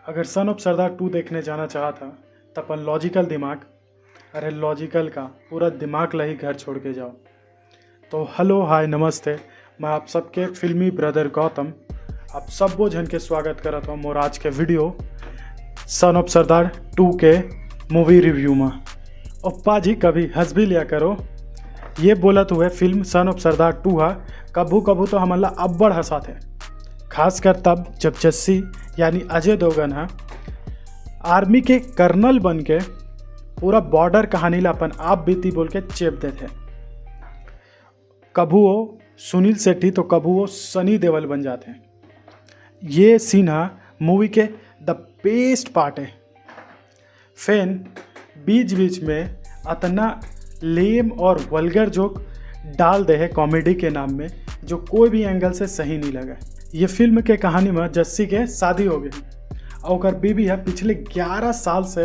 अगर son of सरदार 2 देखने जाना चाहा था तब अपन लॉजिकल दिमाग, अरे लॉजिकल का पूरा दिमाग लही घर छोड़ के जाओ। तो हेलो हाय नमस्ते, मैं आप सबके फिल्मी ब्रदर गौतम आप सब वो झन के स्वागत करत हूँ मोर आज के वीडियो सन ऑफ सरदार 2 के मूवी रिव्यू में। ओप्पा जी कभी हंस भी लिया करो, ये बोलत हुए फिल्म सन ऑफ सरदार 2 है कभू कभू तो हमला अब्बड़ हंसा थे, खासकर तब जब जस्सी यानी अजय देवगन है आर्मी के कर्नल बन के पूरा बॉर्डर कहानी ला अपन आप बीती बोल के चेप देते। कभू वो सुनील शेट्टी तो कभू वो सनी देओल बन जाते हैं। ये सीन है मूवी के द बेस्ट पार्ट है। फैन बीच बीच में अतना लेम और वल्गर जोक डाल दे है कॉमेडी के नाम में, जो कोई भी एंगल से सही नहीं लगा। ये फिल्म के कहानी में जस्सी के शादी हो गई और ओकर बीबी है पिछले 11 साल से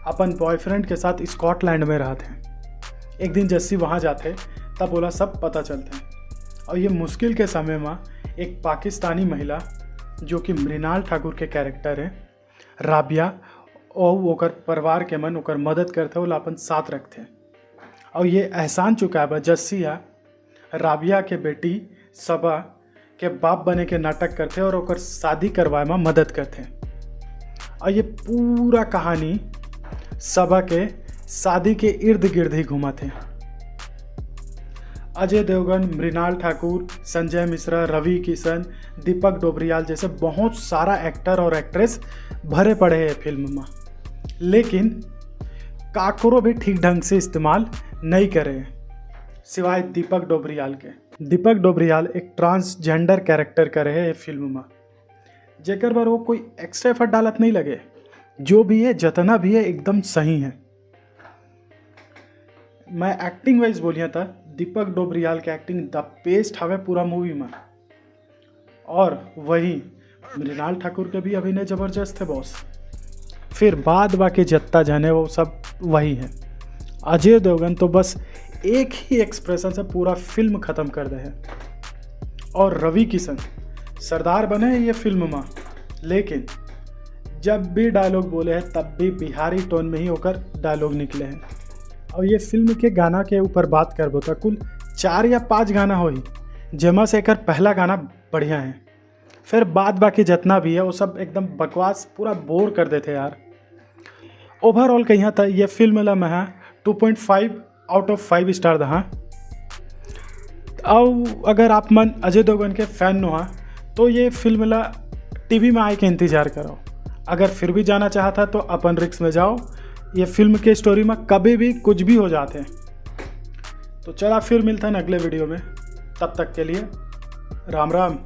अपन बॉयफ्रेंड के साथ स्कॉटलैंड में रहते। एक दिन जस्सी वहाँ जाते तब बोला सब पता चलते हैं। और ये मुश्किल के समय में एक पाकिस्तानी महिला जो कि मृणाल ठाकुर के कैरेक्टर है राबिया और ओकर परिवार के मन ओकर मदद करते वो अपन साथ रखते। और ये एहसान चुकाबा जस्सी है राबिया के बेटी सबा के बाप बने के नाटक करते और ओकर शादी करवाए में मदद करते। और ये पूरा कहानी सबा के शादी के इर्द गिर्द ही घुमाते। अजय देवगन, मृणाल ठाकुर, संजय मिश्रा, रवि किशन, दीपक डोबरियाल जैसे बहुत सारा एक्टर और एक्ट्रेस भरे पड़े हैं फिल्म में, लेकिन काकरो भी ठीक ढंग से इस्तेमाल नहीं करे सिवाय दीपक डोबरियाल के। दीपक डोबरियाल एक ट्रांसजेंडर कैरेक्टर करे है ये फिल्म में, जेकर पर वो कोई एक्स्ट्रा एफर्ट डालत नहीं लगे। जो भी है जितना भी है एकदम सही है। मैं एक्टिंग वाइज बोलिया था दीपक डोबरियाल के एक्टिंग द बेस्ट हवे पूरा मूवी में। और वही मृणाल ठाकुर के भी अभिनय जबरदस्त है बॉस। फिर बाद बाकी जितना जाने वो सब वही है। अजय देवगन तो बस एक ही एक्सप्रेशन से पूरा फिल्म ख़त्म कर दे है। और रवि किशन सरदार बने हैं ये फिल्म में, लेकिन जब भी डायलॉग बोले हैं तब भी बिहारी टोन में ही होकर डायलॉग निकले हैं। और ये फिल्म के गाना के ऊपर बात करबो तो कुल 4 या 5 गाना हो ही, जेमा से एकर पहला गाना बढ़िया है। फिर बाद बाकी जितना भी है वो सब एकदम बकवास पूरा बोर कर देते यार। ओवरऑल कहीं था ये फिल्म ला मैं 2.5 आउट ऑफ 5 स्टार दहा। और अगर आप मन अजय देवगन के फैन न हो तो ये फिल्म ला टीवी में आए के इंतज़ार करो। अगर फिर भी जाना चाहता तो अपन रिक्स में जाओ, ये फिल्म के स्टोरी में कभी भी कुछ भी हो जाते हैं। तो चला फिर मिलता है अगले वीडियो में, तब तक के लिए राम राम।